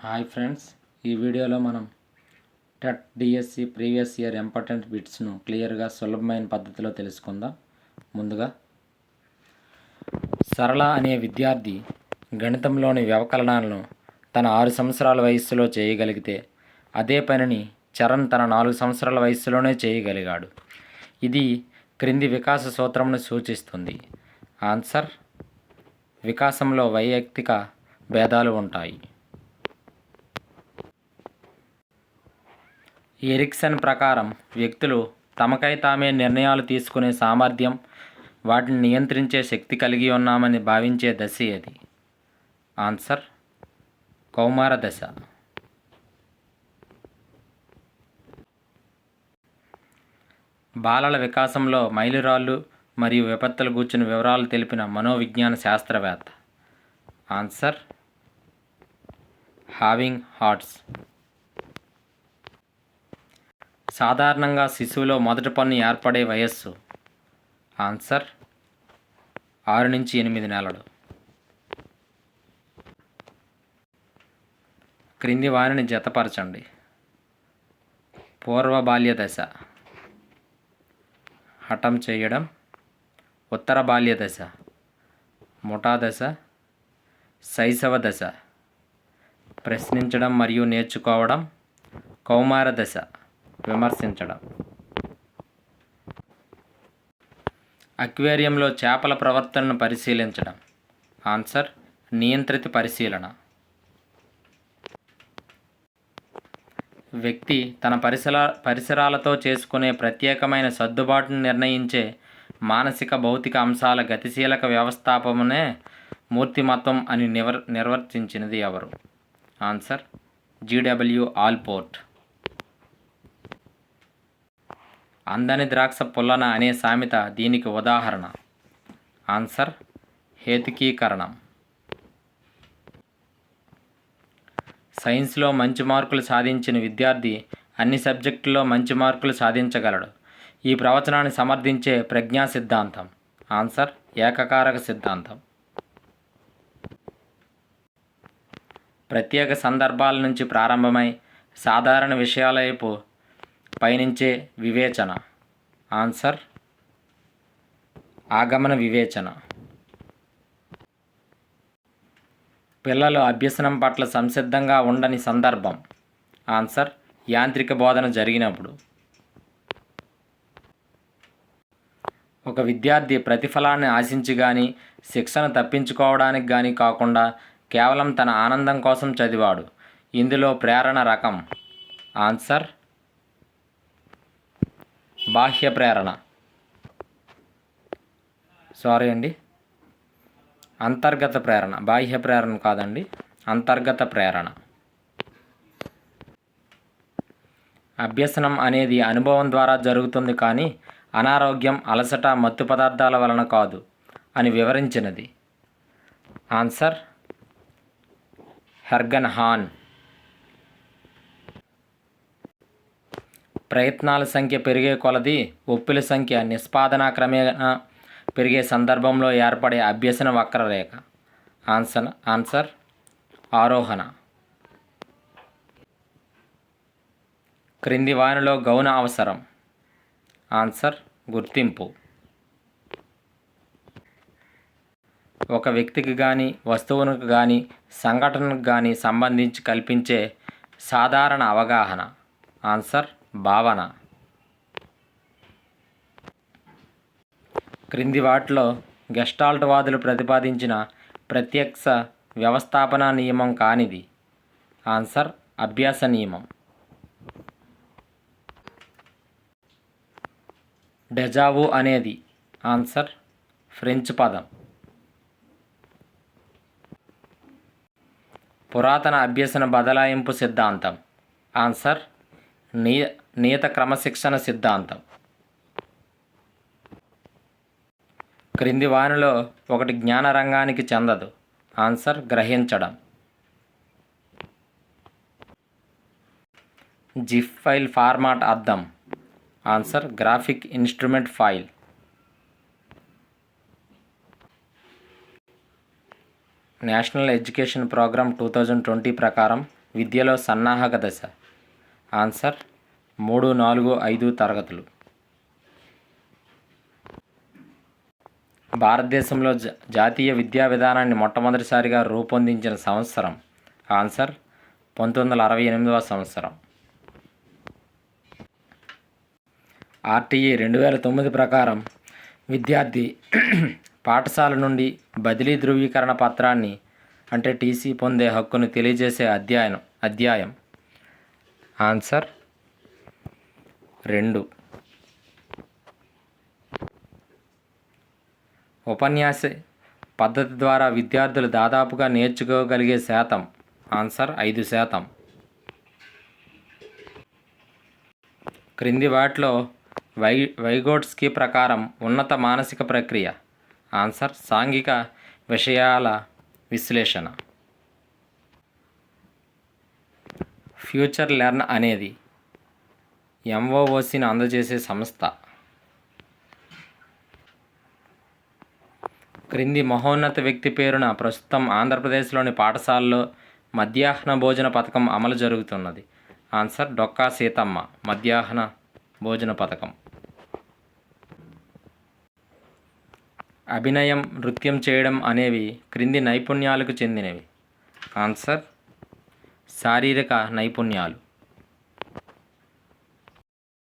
Hi friends, ఈ వీడియోలో మనం TET DSC previous year important బిట్స్ను క్లియర్గా సులభమైన పద్ధతిలో తెలుసుకుందాం. ముందుగా సరళ అనే విద్యార్థి గణితంలోని వ్యవకలనాలను తన 6 సంవత్సరాల వయస్సులో చేయగలిగితే అదే పనిని చరణ్ తన 4 సంవత్సరాల వయస్సులోనే చేయగలిగాడు. ఇది క్రింది వికాస సూత్రంను సూచిస్తుంది. ఆన్సర్: వికాసంలో వైయక్తిక భేదాలు ఉంటాయి. ఎరిక్సన్ ప్రకారం వ్యక్తులు తమకై తామే నిర్ణయాలు తీసుకునే సామర్థ్యం, వాటిని నియంత్రించే శక్తి కలిగి ఉన్నామని భావించే దశ అది. ఆన్సర్: కౌమార దశ. బాలల వికాసంలో మైలురాళ్ళు మరియు విపత్తులు గూర్చిన వివరాలు తెలిపిన మనోవిజ్ఞాన శాస్త్రవేత్త. Answer: having hearts. సాధారణంగా శిశువులో మొదటి పన్ను ఏర్పడే వయస్సు. ఆన్సర్: 6 నుంచి 8 నెలలు. క్రింది వారిని జతపరచండి. పూర్వ బాల్య దశ, హఠం చేయడం. ఉత్తర బాల్య దశ, ముఠా దశ. శైశవ దశ, ప్రశ్నించడం మరియు నేర్చుకోవడం. కౌమార దశ, విమర్శించడం. అక్వేరియంలో చేపల ప్రవర్తనను పరిశీలించడం. ఆన్సర్: నియంత్రిత పరిశీలన. వ్యక్తి తన పరిసరాలతో చేసుకునే ప్రత్యేకమైన సర్దుబాటును నిర్ణయించే మానసిక భౌతిక అంశాల గతిశీలక వ్యవస్థాపమునే మూర్తిమత్వం అని నిర్వర్తించినది ఎవరు? Answer: G.W. ఆల్పోర్ట్. అందని ద్రాక్ష పుల్లన అనే సామెత దీనికి ఉదాహరణ. ఆన్సర్: హేతుకీకరణం. సైన్స్లో మంచి మార్కులు సాధించిన విద్యార్థి అన్ని సబ్జెక్టుల్లో మంచి మార్కులు సాధించగలడు. ఈ ప్రవచనాన్ని సమర్థించే ప్రజ్ఞా సిద్ధాంతం. ఆన్సర్: ఏకకారక సిద్ధాంతం. ప్రత్యేక సందర్భాల నుంచి ప్రారంభమై సాధారణ విషయాల వైపు పయనించే వివేచన. ఆన్సర్: ఆగమన వివేచన. పిల్లలు అభ్యసనం పట్ల సంసిద్ధంగా ఉండని సందర్భం. ఆన్సర్: యాంత్రిక బోధన జరిగినప్పుడు. ఒక విద్యార్థి ప్రతిఫలాన్ని ఆశించి కానీ శిక్షను తప్పించుకోవడానికి కానీ కాకుండా కేవలం తన ఆనందం కోసం చదివాడు. ఇందులో ప్రేరణ రకం. ఆన్సర్: బాహ్య ప్రేరణ. అంతర్గత ప్రేరణ. బాహ్య ప్రేరణ కాదండి, అంతర్గత ప్రేరణ. అభ్యసనం అనేది అనుభవం ద్వారా జరుగుతుంది కానీ అనారోగ్యం, అలసట, మత్తు పదార్థాల వలన కాదు అని వివరించినది. ఆన్సర్: హెర్గన్ హాన్. ప్రయత్నాల సంఖ్య పెరిగే కొలది ఒప్పుల సంఖ్య నిష్పాదన క్రమేణా పెరిగే సందర్భంలో ఏర్పడే అభ్యసన వక్రరేఖ. ఆన్సర్: ఆరోహణ. క్రింది వానిలో గౌణ అవసరం. ఆన్సర్: గుర్తింపు. ఒక వ్యక్తికి కానీ వస్తువునికి కానీ సంఘటనకు కానీ సంబంధించి కల్పించే సాధారణ అవగాహన. ఆన్సర్: భావన. క్రింది వాటిలో గెస్టాల్ట్ వాదులు ప్రతిపాదించిన ప్రత్యక్ష వ్యవస్థాపన నియమం కానిది. ఆన్సర్: అభ్యాస నియమం. డెజావు అనేది. ఆన్సర్: ఫ్రెంచ్ పదం. పురాతన అభ్యసన బదలాయింపు సిద్ధాంతం. ఆన్సర్: నియత క్రమశిక్షణ సిద్ధాంతం. క్రింది వానిలో ఒకటి జ్ఞాన రంగానికి చెందదు. ఆన్సర్: గ్రహించడం. జిఫ్ ఫైల్ ఫార్మాట్ అర్థం. Answer: graphic instrument file. National education programme 2020 ప్రకారం విద్యలో సన్నాహక దశ? ఆన్సర్ 3, 4, 5 తరగతులు. భారతదేశంలో జాతీయ విద్యా విధానాన్ని మొట్టమొదటిసారిగా రూపొందించిన సంవత్సరం? ఆన్సర్ 1968వ సంవత్సరం. ఆర్టీఈ 2009 ప్రకారం విద్యార్థి పాఠశాల నుండి బదిలీ ధృవీకరణ పత్రాన్ని అంటే టీసీ పొందే హక్కును తెలియజేసే అధ్యాయం? ఆన్సర్ 2. ఉపన్యాస పద్ధతి ద్వారా విద్యార్థులు దాదాపుగా నేర్చుకోగలిగే శాతం? ఆన్సర్ 5%. క్రింది వాటిలో వైగోట్స్కీ ప్రకారం ఉన్నత మానసిక ప్రక్రియ? ఆన్సర్ సాంఘిక విషయాల విశ్లేషణ. ఫ్యూచర్ లెర్న్ అనేది ఎంఓఓసిని అందజేసే సంస్థ? క్రింది మహోన్నత వ్యక్తి పేరున ప్రస్తుతం ఆంధ్రప్రదేశ్లోని పాఠశాలలో మధ్యాహ్న భోజన పథకం అమలు జరుగుతున్నది? ఆన్సర్ డొక్కా సీతమ్మ మధ్యాహ్న భోజన పథకం. అభినయం, నృత్యం చేయడం అనేవి క్రింది నైపుణ్యాలకు చెందినవి? ఆన్సర్ శారీరక నైపుణ్యాలు.